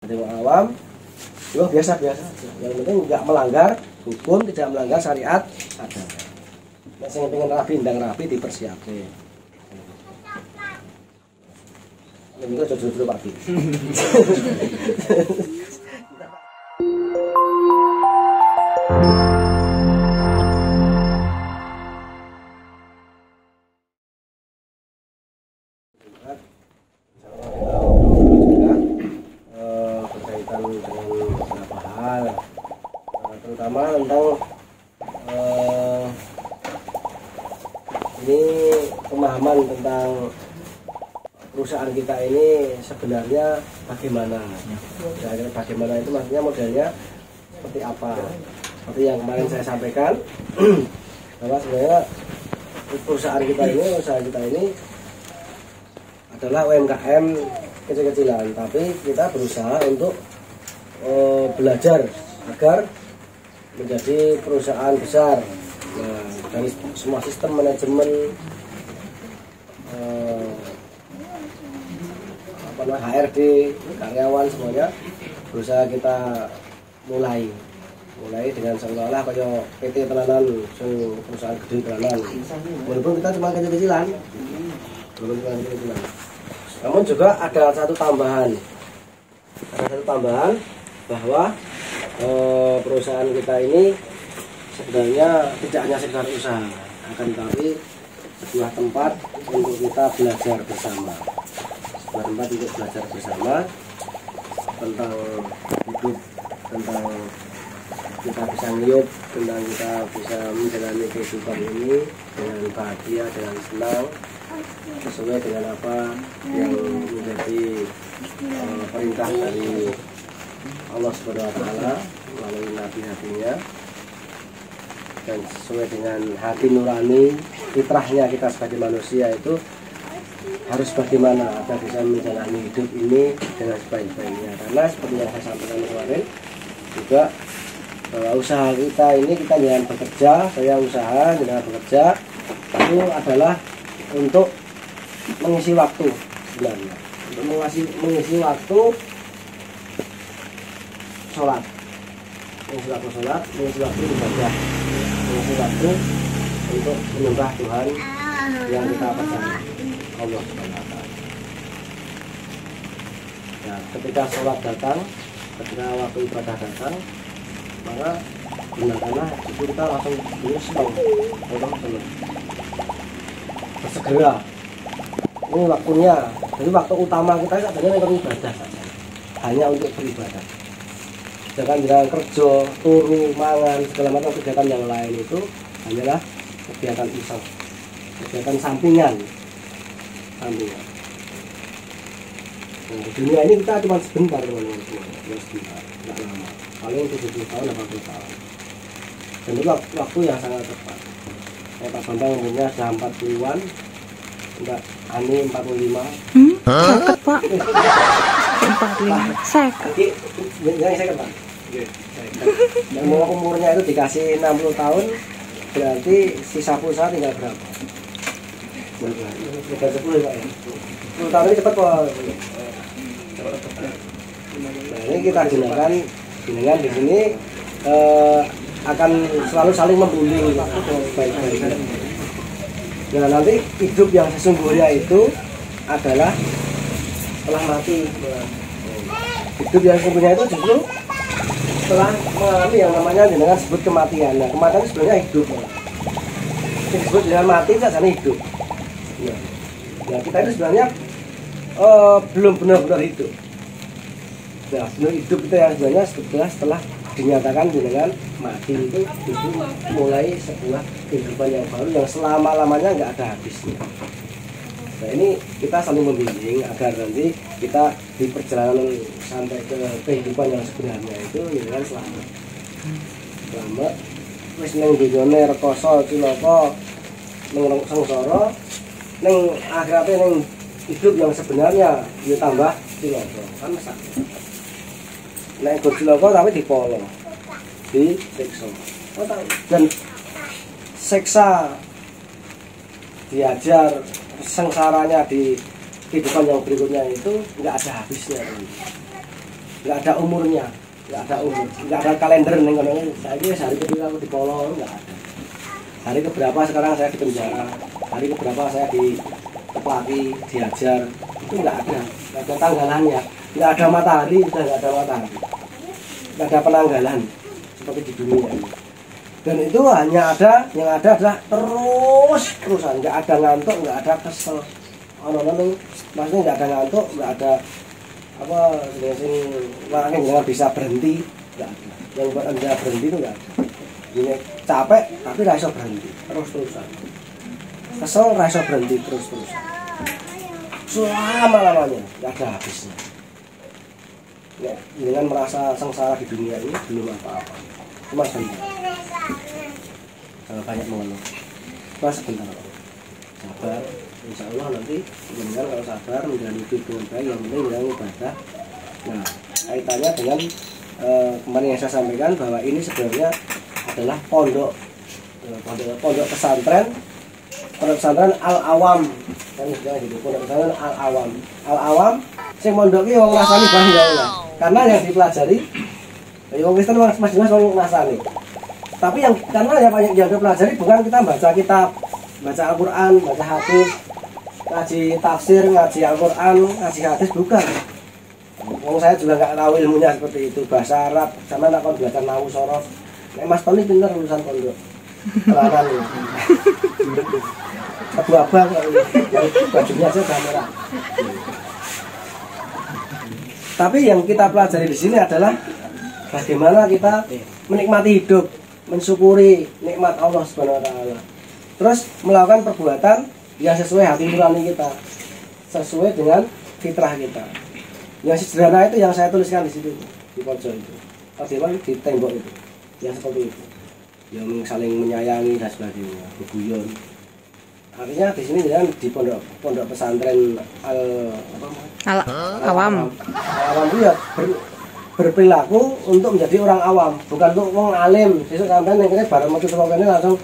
Orang awam, itu biasa-biasa aja. Yang penting nggak melanggar hukum, tidak melanggar syariat agama. Nah, saya pengen rapi, ndang rapi dipersiapkan. Ini juga jujur Pak Bi. Berkaitan dengan beberapa hal, terutama tentang ini pemahaman tentang perusahaan kita ini sebenarnya bagaimana. Bagaimana itu maksudnya modelnya seperti apa? Seperti yang kemarin saya sampaikan bahwa sebenarnya usaha kita ini adalah UMKM kecil-kecilan, tapi kita berusaha untuk belajar agar menjadi perusahaan besar. Nah, dari semua sistem manajemen HRD, karyawan semuanya berusaha kita mulai dengan seolah-olah kayak PT Tenanan, perusahaan gede Tenanan. Walaupun kita cuma kecil-kecilan. Namun juga ada satu tambahan bahwa perusahaan kita ini sebenarnya tidak hanya sekedar usaha, akan tetapi sebuah tempat untuk kita belajar bersama. Sebuah tempat untuk belajar bersama tentang hidup, tentang kita bisa niup, tentang kita bisa menjalani kehidupan ini dengan bahagia, dengan senang, sesuai dengan apa yang menjadi perintah dari Allah Subhanahu wa Ta'ala melalui nabi-nabinya, dan sesuai dengan hati nurani fitrahnya kita sebagai manusia itu harus bagaimana agar bisa menjalani hidup ini dengan sebaik-baiknya. Karena seperti yang saya sampaikan kemarin juga, bahwa usaha kita ini, kita jangan bekerja, saya usaha jangan bekerja, itu adalah untuk mengisi waktu sebenarnya, untuk mengisi waktu sholat, mengisi waktu ibadah, mengisi waktu untuk menyembah Tuhan yang kita percaya, Allah Subhanahu wa Ta'ala. Ya, ketika sholat datang, ketika waktu ibadah datang, maka gunakanlah itu, kita langsung senang, bersegera. Ini waktunya, jadi waktu utama kita sebenarnya untuk ibadah saja, hanya untuk beribadah. Sedangkan dengan kerja, turu, mangan, segala macam kegiatan yang lain itu hanyalah kegiatan iseng, kegiatan sampingan. Nah, di dunia ini kita cuma sebentar, sebentar, nggak lama, paling 70 tahun, 80 tahun. Dan itu waktu yang sangat cepat. Pak Bambang umurnya sudah 40-an, enggak, Ani 45. Seket Pak. 45. Seket. Yang seket Pak. Dan mau umurnya itu dikasih 60 tahun, berarti sisa pulsa tinggal berapa? Tinggal 10 Pak ya. 10 tahun ini cepat Pak. Nah, ini kita gunakan dengan di sini akan selalu saling membimbing baik-baik. Nah, nanti hidup yang sesungguhnya itu adalah setelah mati. Hidup yang sesungguhnya itu justru setelah mengalami yang namanya dengan sebut kematian. Nah, kematian itu sebenarnya hidup. Yang disebut dengan mati saja hidup. Nah, kita itu sebenarnya belum benar-benar hidup. Nah, sebelum hidup itu yang sebenarnya setelah dinyatakan dengan mati itu justru mulai sebuah kehidupan yang baru yang selama-lamanya nggak ada habisnya. Nah, ini kita saling membimbing agar nanti kita di perjalanan sampai ke kehidupan yang sebenarnya itu dengan selamat. Selamat wis ning dunyane rekoso cilaka ning sengsara, ning akhirate ning hidup yang sebenarnya ya tambah cilaka kan mesak. Nek cilaka tapi dipolo, disiksa. Dan seksa diajar sengsaranya di kehidupan yang berikutnya itu nggak ada habisnya. nggak ada umurnya, nggak ada kalender nih kono. Saya ini hari kedua aku di Polo, nggak ada. Hari keberapa sekarang saya di penjara, hari keberapa saya dikeplaki, diajar, itu nggak ada tanggalannya, nggak ada matahari, sudah nggak ada matahari, nggak ada penanggalan seperti di dunia ini. Dan itu hanya ada, yang ada adalah terusan, nggak ada ngantuk, nggak ada kesel. Maksudnya nggak ada ngantuk, nggak ada apa makanya jangan bisa berhenti, nggak ada. Yang buat anda berhenti itu nggak ada. Ini capek tapi rasa berhenti terus-terusan. Kesel rasa berhenti terus-terusan. Selama-lamanya nggak ada habisnya. Ya, dengan merasa sengsara di dunia ini belum apa-apa. Cuma sebentar. Banyak mengeluh. Cuma sebentar. Sabar. Insya Allah nanti meninggal kalau sabar menjalani hidup dengan baik, yang penting menjalani ibadah. Nah, kaitannya dengan kemarin yang saya sampaikan bahwa ini sebenarnya adalah pondok pesantren Al-Awam. Kan gitu, pondok pesantren Al-Awam sing mondok iki wong ngrasani bangga. Karena yang dipelajari wong Kristen masih wong ngrasani. Tapi yang karena yang dipelajari bukan kita baca kitab, baca Al-Qur'an, baca hadis, ngaji tafsir, ngaji Al-Qur'an, ngaji hadis, bukan. Wong saya juga nggak tahu ilmunya seperti itu, bahasa Arab, sama nak belajar nahu sorof. Mas Tony pintar lulusan pondok. Pelanan ya. Abu-abang bajunya aja udah merah. Tapi yang kita pelajari di sini adalah bagaimana kita menikmati hidup, mensyukuri nikmat Allah Subhanahu wa taala. Terus melakukan perbuatan yang sesuai hati nurani kita, sesuai dengan fitrah kita. Yang sederhana itu yang saya tuliskan di situ, di pojok itu. Bagaimana di tembok itu, yang seperti itu, yang saling menyayangi dan sebagainya, berguyon. Artinya di sini kan di pondok pesantren Al-Awam itu ya berperilaku untuk menjadi orang awam, bukan untuk orang alim. Besok sampean yang kene bareng metu saka kene langsung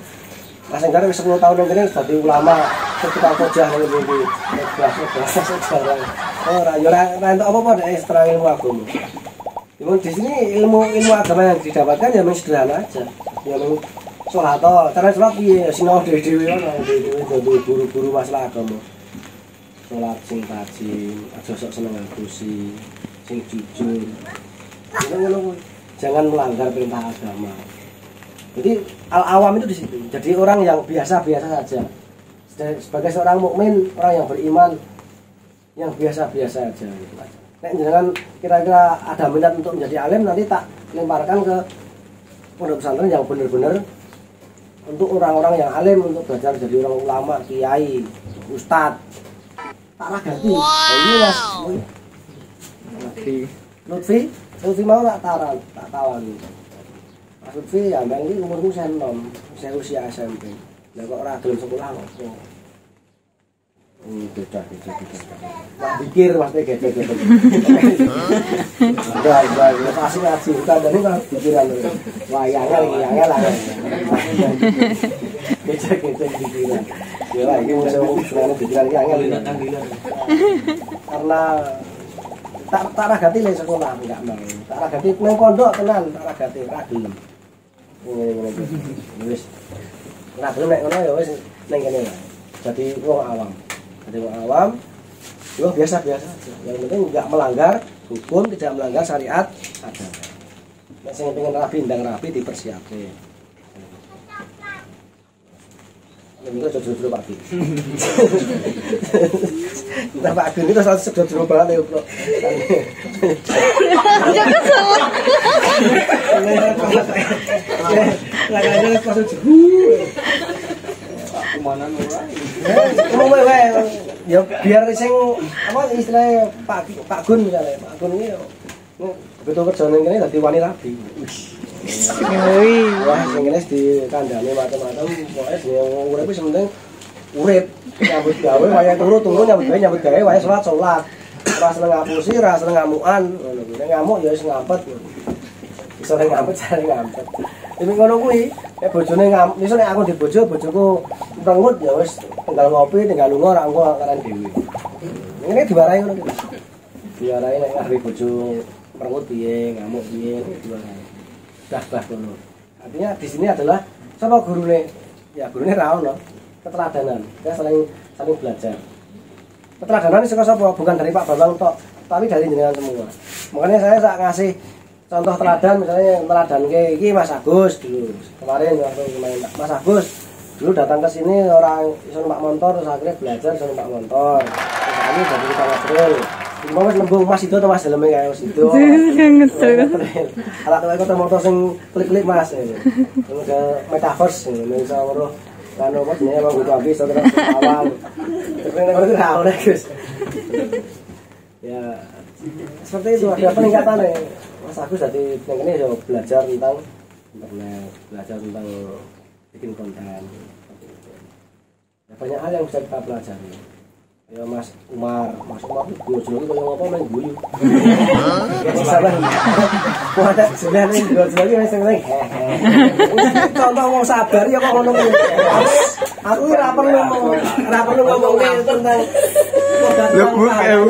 dari 10 tahun yang kene jadi ulama, ketua kojah yang ini sejarah. Ora yo ora entuk apa-apa nek setelah ilmu agama. Cuman di sini ilmu agama yang didapatkan ya memang sederhana aja. Ya memang sholat cara sholat piye sinau dhewe-dhewe ana dhewe buru-buru masalah agama. Sholat sing rajin, aja sok seneng ngapusi, sing jujur. Jangan melanggar perintah agama. Jadi al-awam itu di situ. Jadi orang yang biasa-biasa saja. Sebagai seorang mukmin, orang yang beriman, yang biasa-biasa aja. Nek jangan kira-kira ada minat untuk menjadi alim, nanti tak lemparkan ke pondok pesantren yang benar-benar untuk orang-orang yang alim, untuk belajar jadi orang ulama, kiai, ustadz. Tak ragati. Wow. Ini Mas Lutfi mau tak tawan. Mas Lutfi ya mbak ini umurku saya nom, saya usia SMP. Lah kok ora gelem sekolah kok. Beda. Wah pikir maksudnya gede. Udah pasti ngaji kita dari kan pikiran lho. Wah yang lah. Beda pikiran. Ya lah iki musuh sebenarnya pikiran iki angel. Karena tak ragati le sekolah enggak mau. Tak ragati nang pondok tenan, tak ragati ra gelem. Ngene wis. Ora gelem nek ngono ya wis ning kene lah. Jadi wong awam. Jadi wong awam yo biasa-biasa aja. Yang penting enggak melanggar hukum, tidak melanggar syariat agama. Nek sing pengen rapi ndang rapi dipersiapke. Ini kan jodoh Pak Gun. Nah Pak Gun itu satu jodoh banget ya bro. Jangan salah. Laganya pas jodoh. Kemana mulai? Ya biar sing apa istilahnya Pak Gun misalnya. Pak Gun ini betul kerjaan ini dadi wani rabi. Wah, sing ngene di kandhane macam-macam, pokoke sing urip wis penting urip, nyambut gawe wayahe turu nyambut gawe wayahe salat. Ora seneng ngapusi, ora seneng ngamukan, ngono kuwi. Nek ngamuk ya wis ngampet. Iso nek ngampet, jare ngampet. Tapi ngono kuwi, nek bojone ngamuk, iso nek aku di bojoku rengut ya wis tinggal ngopi, tinggal lunga ora engko akaran dhewe. Ngene diwarahi ngono kuwi. Diwarahi nek ngarepe bojo merengut piye, ngamuk piye, gitu ae. Bah ngono. Artinya di sini adalah sapa gurune? Ya gurune ra ono. Keteladanan. Kita saling belajar. Keteladanan saka sapa? Bukan dari Pak Bambang tok, tapi dari jenengan semua. Makanya saya sak ngasih contoh teladan, misalnya teladanke iki Mas Agus dulu. Kemarin waktu main Mas Agus dulu datang ke sini orang iso numpak motor, terus akhirnya belajar iso numpak motor. Terus kami jadi kita ngobrol. Mau wis nembung Mas itu Mas Helme kaya Mas itu. Alat kok motor sing klik-klik Mas. Terus ke metaverse ngene iso weruh kan apa jenenge wong butuh habis terus awal. Terus nek ora oleh Gus. Ya seperti itu ada peningkatan nih. Mas Agus jadi yang ini ya belajar tentang internet, belajar tentang bikin konten. Ya, banyak hal yang bisa kita pelajari. Ya Mas Umar guyu itu yang apa main guyu. Ya sabar. Ada sebenarnya guyu lagi sing contoh mau sabar ya kok ngono kuwi. Aku ora perlu ngomong tentang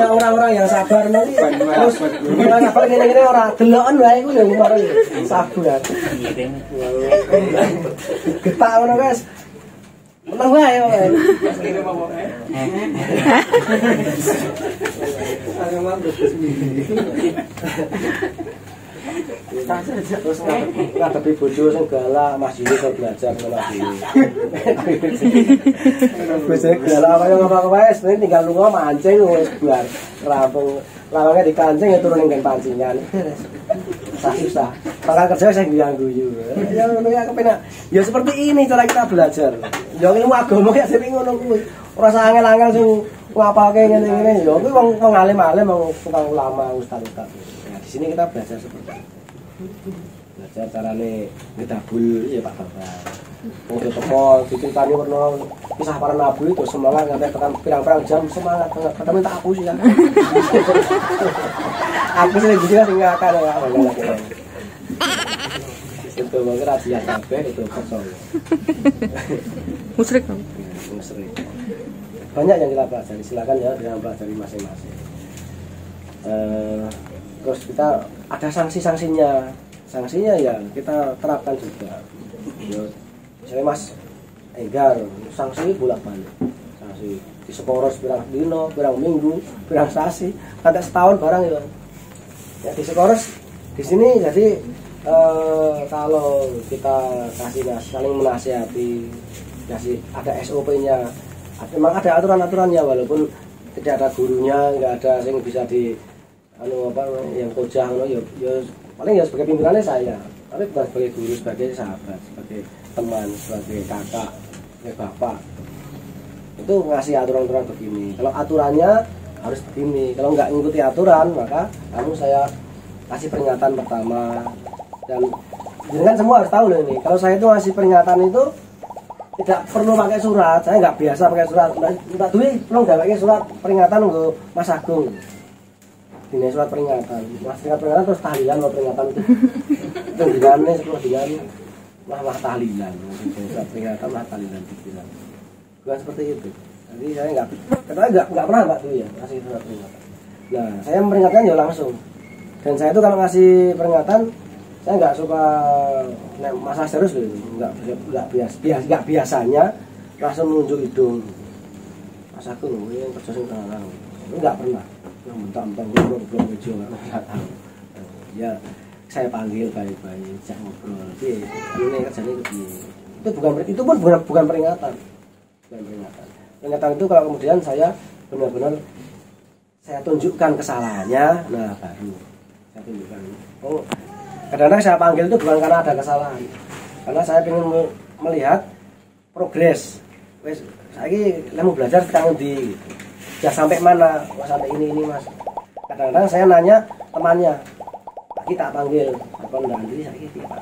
orang-orang yang sabar nanti. Terus orang sabar ngene-ngene ora deloken wae iku ya Umar sabar. Getak ngono guys. Menang wae yo. Terus ngadepi bojo sing galak, Mas Yuni iso belajar sama Mas Yuni. Bojone galak kaya ngopo wae, sebenarnya tinggal lunga mancing wis bar. Rampung. Lawange dikancing ya turun ning pancingan. Susah. Bakal kerja saya guyu-guyu. Ya ngono ya kepenak. Ya seperti ini cara kita belajar. Ya ilmu agama ya sing ngono kuwi. Ora usah angel-angel sing ngapalke ngene-ngene ya kuwi wong alim-alim wong tukang ulama ustaz-ustaz. Ya di sini kita belajar seperti itu. Belajar carane ngedabul ya Pak Bapak. Wong teko diceritani werna kisah para nabi itu semangat nganti tekan pirang-pirang jam semangat banget. Ketemu tak aku sih ya. Aku sih gitu sing ngakak ya. Itu mungkin rahasia kabeh itu kosong. Musrik kamu. Musrik. Banyak yang kita pelajari, silakan ya dengan pelajari masing-masing. Terus kita ada sanksinya ya kita terapkan juga. Misalnya Mas Enggar, sanksi bolak-balik. Sanksi di Sekoros pirang dino, pirang minggu, pirang sasi, sampai setahun barang itu. Ya di Sekoros di sini jadi kalau kita kasih saling menasihati, kasih ada SOP-nya. Memang ada aturan-aturannya walaupun tidak ada gurunya, nggak ada yang bisa di yang kojah ya paling ya sebagai pimpinannya saya, tapi bukan sebagai guru, sebagai sahabat, sebagai teman, sebagai kakak, sebagai bapak. Itu ngasih aturan-aturan begini. Kalau aturannya harus begini, kalau nggak ngikuti aturan maka saya kasih peringatan pertama. Dan jangan semua harus tahu loh ini. Kalau saya itu ngasih peringatan itu tidak perlu pakai surat. Saya nggak biasa pakai surat. Entah duit, belum nggak pakai surat peringatan untuk Mas Agung. Ini surat peringatan. Mas peringatan terus tahlilan mau peringatan itu. Itu dinamnya sepuluh dinamnya. Mah tahlilan. Surat peringatan mah tahlilan dibilang. Bukan seperti itu. Jadi saya nggak pernah nggak tuh ya ngasih surat peringatan. Nah saya memperingatkan ya langsung. Dan saya itu kalau ngasih peringatan saya nggak suka masalah serius loh, nggak biasanya langsung menunjuk hidung. Mas aku yang kerja sing terang, nggak pernah. Yang mentang-mentang belum kerja nggak tahu. Ya saya panggil baik-baik, saya ngobrol. Ini kerjanya itu pun bukan peringatan, Peringatan itu kalau kemudian saya benar-benar saya tunjukkan kesalahannya, nah baru saya tunjukkan. Oh, kadang-kadang saya panggil itu bukan karena ada kesalahan, karena saya ingin melihat progres. Wes, saya mau belajar sekarang di, ya sampai mana? Mas sampai ini Mas. Kadang-kadang saya nanya temannya, lagi tak panggil, apa enggak nanti saya gitu Pak.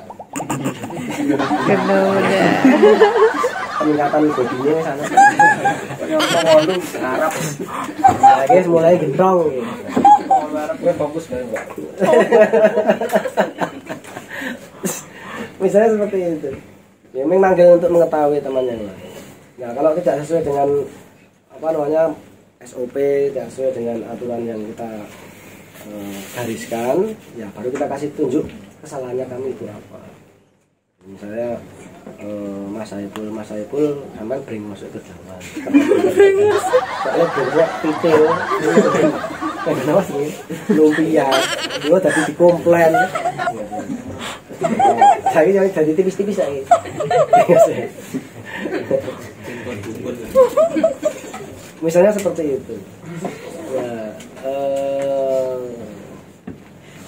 Peningkatan bodinya sana. Ngomong Arab. Lagi mulai gendong. Arabnya fokus kan Pak. Misalnya seperti itu. Ya memang manggil untuk mengetahui temannya. Nah, kalau tidak sesuai dengan SOP, tidak sesuai dengan aturan yang kita gariskan, ya baru kita kasih tunjuk kesalahannya kami itu apa. Misalnya Mas Saiful sampai bring masuk ke jalan. Soalnya banyak titil, kenapa sih lumpia, dia tadi dikomplain. Saya jadi tipis-tipis saya. Misalnya seperti itu. Ya,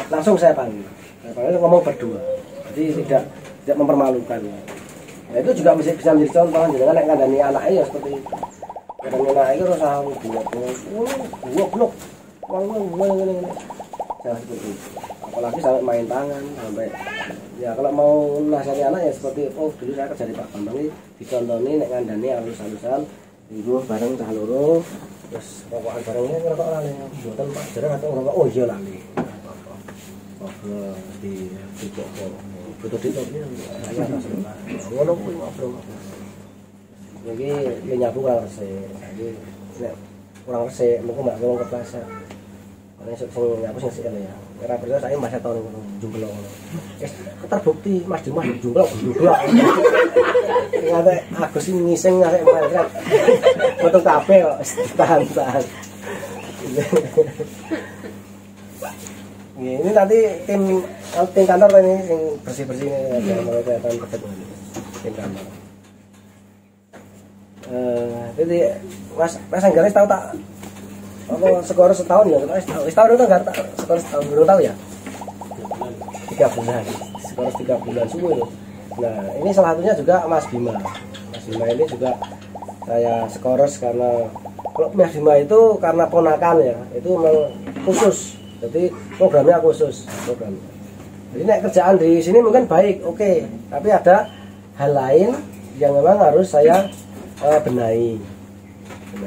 langsung saya panggil ngomong berdua, jadi tidak mempermalukan. Nah, itu juga bisa menjadi contoh, jangan nek ngandani anaknya ya seperti itu. Kadang anak itu rasa dua blok, jangan seperti itu. Apalagi sampai main tangan, sampai ya kalau mau nasihati anak ya seperti dulu saya kerja di Pak Bambang ini dicontoni nek ngandani halus-halusan, ibu bareng cah loro, terus rokokan barengnya ngerokok lali, buatan Pak jarang atau ngerokok, oh iya lali. Di toko butuh ditopnya saya rasakan ngono kuwi ngobrol iki ya nyapu kurang resik jadi kurang resik mengko mbak ngomong ke plaza ana sing nyapu sing sik ya ora percaya saya masa tahun ngono jumlah ngono terbukti Mas Dimas jumlah ngate Agus ngising arek mangkat foto kabeh kok tahan ini nanti tim kantor ini yang bersih-bersih ini mau kelihatan kerja tim kantor. Jadi Mas Anggaris tahu tak? Apa skor setahun ya? Setahun itu enggak skor setahun belum tahu ya? 3 bulan. Skor 3 bulan semua itu. Nah ini salah satunya juga Mas Bima. Mas Bima ini juga saya skores karena kalau Mas Bima itu karena ponakan ya, itu memang khusus. Jadi programnya khusus programnya. Jadi nek kerjaan di sini mungkin baik, oke. Tapi ada hal lain yang memang harus saya benahi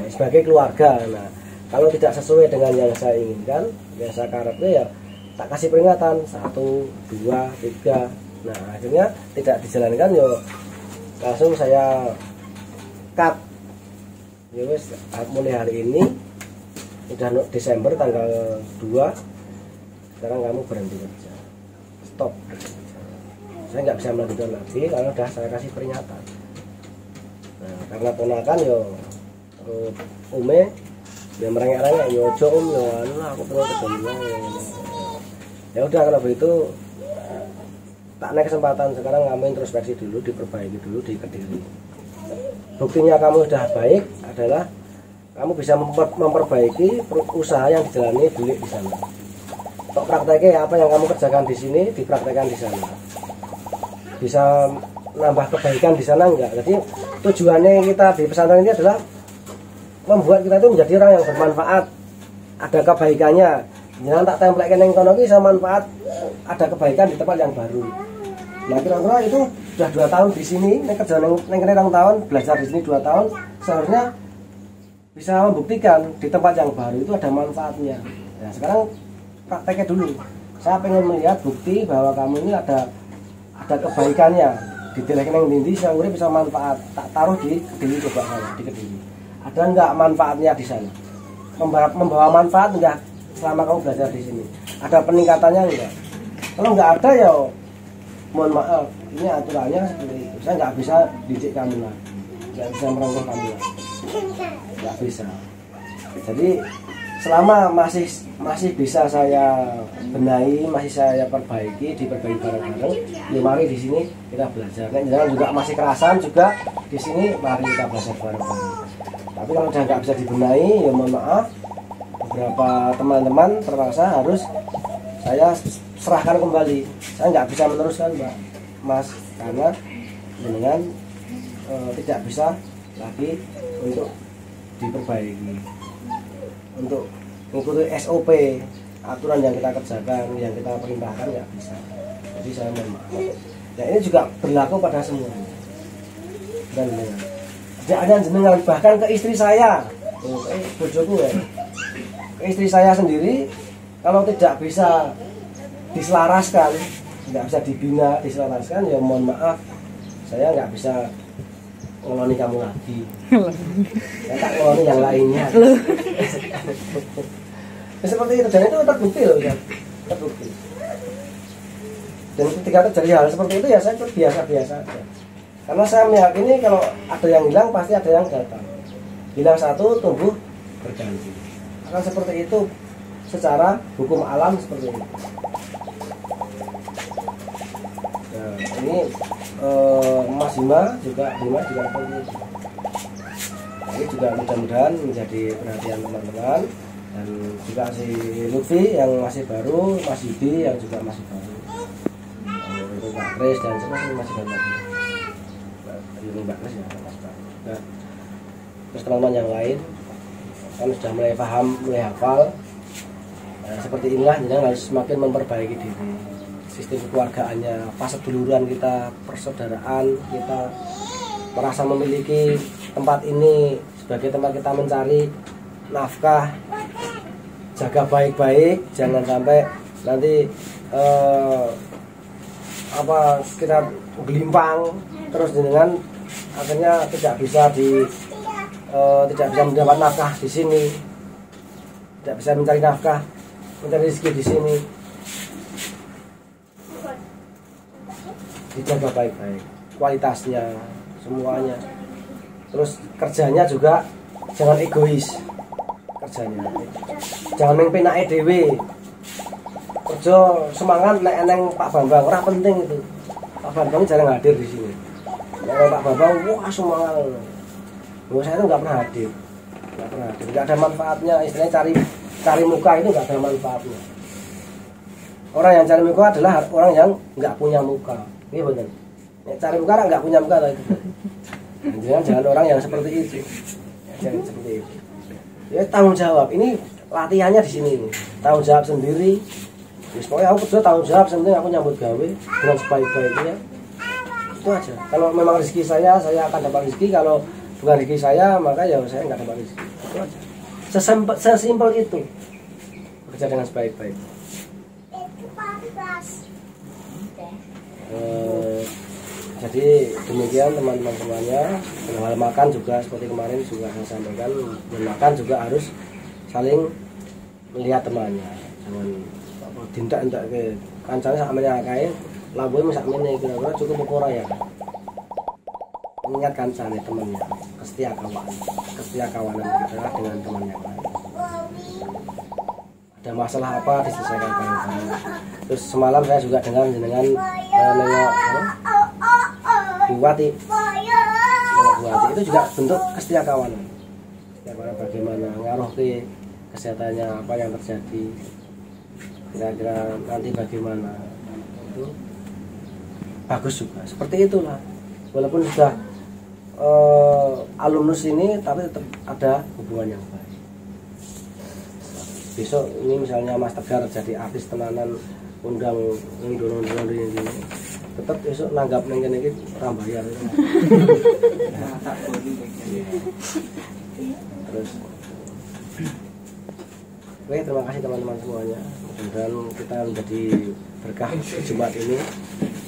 sebagai keluarga. Nah, kalau tidak sesuai dengan yang saya inginkan, yang saya karepnya ya tak kasih peringatan 1, 2, 3. Nah, akhirnya tidak dijalankan ya langsung saya cut. Ya wis mulai hari ini udah Desember tanggal 2 sekarang kamu berhenti kerja, stop. Saya nggak bisa melanjutkan lagi kalau udah saya kasih peringatan. Nah, karena ponakan yo ume dia merengek-rengek yo ojo yo anu aku perlu kerja. Ya udah kalau begitu tak naik kesempatan sekarang kamu introspeksi dulu, diperbaiki dulu di Kediri. Buktinya kamu udah baik adalah kamu bisa memperbaiki usaha yang dijalani beli di sana. Kok prakteknya apa yang kamu kerjakan di sini dipraktekkan di sana. Bisa nambah kebaikan di sana enggak? Jadi tujuannya kita di pesantren ini adalah membuat kita itu menjadi orang yang bermanfaat, ada kebaikannya. Jangan tak tempelkan yang kono iki sama manfaat, ada kebaikan di tempat yang baru. Nah kira-kira itu sudah 2 tahun di sini, nek kerja neng kene 2 tahun, belajar di sini 2 tahun, seharusnya bisa membuktikan di tempat yang baru itu ada manfaatnya. Nah sekarang prakteknya dulu. Saya pengen melihat bukti bahwa kamu ini ada kebaikannya. Di Delek neng Dindi saya urip bisa manfaat. Tak taruh di Kediri, coba saya di Kediri. Ada enggak manfaatnya di sana? Membawa manfaat enggak selama kamu belajar di sini? Ada peningkatannya enggak? Kalau enggak ada ya mohon maaf, ini aturannya seperti itu. Saya enggak bisa didik kamu lagi, enggak bisa merangkul kamu lagi. Nggak bisa. Jadi selama masih bisa saya benahi, masih saya perbaiki, diperbaiki bareng-bareng, ya mari di sini kita belajar. Nek jangan juga masih kerasan juga di sini, mari kita belajar bareng-bareng. Tapi kalau udah nggak bisa dibenahi, ya mohon maaf, beberapa teman-teman terpaksa harus saya serahkan kembali. Saya nggak bisa meneruskan, Mas, karena dengan tidak bisa lagi untuk diperbaiki, untuk mengikuti SOP aturan yang kita kerjakan, yang kita perintahkan nggak bisa. Jadi saya mohon maaf. Ya ini juga berlaku pada semuanya. Dan jangan jenengan bahkan ke istri saya, bojoku ya, ke istri saya sendiri kalau tidak bisa diselaraskan, nggak bisa dibina, diselaraskan, ya mohon maaf, saya nggak bisa ngeloni kamu lagi. Ya tak ngeloni yang lainnya. Ya, seperti itu, dan itu terbukti loh ya, terbukti. Dan ketika terjadi hal seperti itu ya saya biasa-biasa aja. Karena saya meyakini kalau ada yang hilang pasti ada yang datang. Hilang satu tumbuh berganti. Akan seperti itu secara hukum alam seperti itu. Nah, ini Mas Bima juga seperti itu. Ini juga mudah-mudahan menjadi perhatian teman-teman, dan juga si Lutfi yang masih baru, Mas Yudi yang juga masih baru, untuk Mbak Kris dan semuanya masih baru lagi. Mbak Kris ya masih baru. Nah, terus teman-teman yang lain kan sudah mulai paham, mulai hafal. Nah, seperti inilah jadi harus semakin memperbaiki diri, sistem kekeluargaannya, fase duluran kita, persaudaraan kita, merasa memiliki tempat ini sebagai tempat kita mencari nafkah. Jaga baik-baik, jangan sampai nanti kita gelimpang terus dengan akhirnya tidak bisa mendapat nafkah di sini, tidak bisa mencari nafkah, mencari rezeki di sini. Dijaga baik-baik kualitasnya, semuanya. Terus kerjanya juga jangan egois, kerjanya jangan mengpenake dhewe. Kerja semangat nek eneng Pak Bambang, ora penting itu. Pak Bambang jarang hadir di sini. Nek Pak Bambang wah semangat. Saya itu nggak pernah hadir, nggak ada manfaatnya. Istilahnya cari muka itu nggak ada manfaatnya. Orang yang cari muka adalah orang yang nggak punya muka. Ini benar. Cari muka orang nggak punya muka lagi. Jangan orang yang seperti itu. Jangan seperti itu. Ya tanggung jawab. Ini latihannya di sini. Tanggung jawab sendiri. Pokoknya aku kerja tanggung jawab sendiri. Aku nyambut gawe dengan sebaik-baiknya. Itu aja. Kalau memang rezeki saya akan dapat rezeki. Kalau bukan rezeki saya, maka ya saya nggak dapat rezeki. Itu aja. Sesimpel itu. Bekerja dengan sebaik-baik. Jadi demikian teman-teman semuanya. Hal makan juga seperti kemarin juga saya sampaikan, makan juga harus saling melihat temannya. Jangan dindak-dindak ke kancane sakmene akeh, lambune sakmene kira-kira cukup ora ya. Mengingat kancane temannya, kesetiakawanan kita dengan teman yang lain. Ada masalah apa diselesaikan bareng-bareng. Terus semalam saya juga dengan nengok Buwati itu juga bentuk kesetiakawanan. Bagaimana ngaruh ke kesehatannya, apa yang terjadi, kira-kira nanti bagaimana, itu bagus juga. Seperti itulah, walaupun sudah alumnus ini, tapi tetap ada hubungan yang baik. Besok ini misalnya Mas Tegar jadi artis tenanan, undang dorong ini, tetap besok nanggap neng kene iki ora bayar. Terus oke, terima kasih teman-teman semuanya. Mudah-mudahan kita menjadi berkah Jumat ini,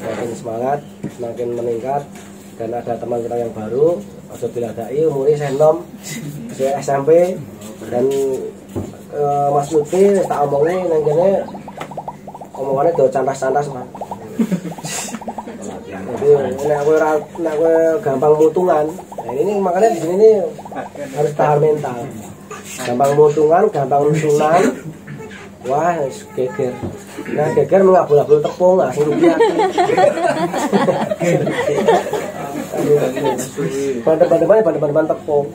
semakin semangat, semakin meningkat, dan ada teman kita yang baru, Ojo Biladai, umurnya saya nom, saya SMP, dan Mas Lutfi tak omongin neng kene omongannya do cantas-cantas Mas. Jadi nek aku gampang mutungan. Nah, ini makanya di sini ini harus tahan mental. Gampang mutungan, gampang nusunan. Wah, geger. Nah, geger mengabul-abul tepung, langsung rupiah. Ban-ban tepung.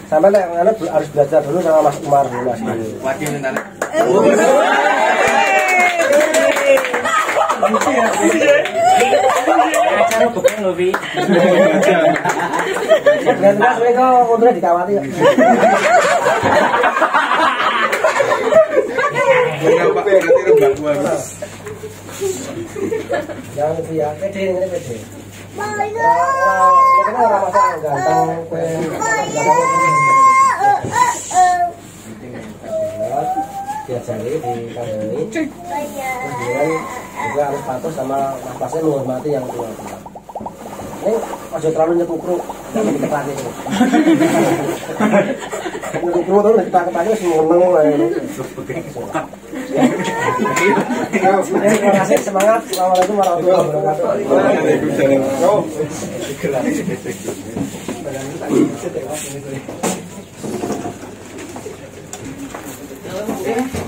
Sampai harus belajar dulu sama Mas Umar dulu Mas. Wajib minta. Acara bukan lebih. Dan Mas mereka udah dikawati. Jangan lebih ya, pede ini pede. Orang masalah ganteng, diajari di kampung ini, kemudian juga harus patuh sama mas-masnya, menghormati yang tua. Ini masih terlalu nyepuk Terus kita ketanya semua meneng. Terima kasih, semangat. Assalamualaikum warahmatullahi wabarakatuh.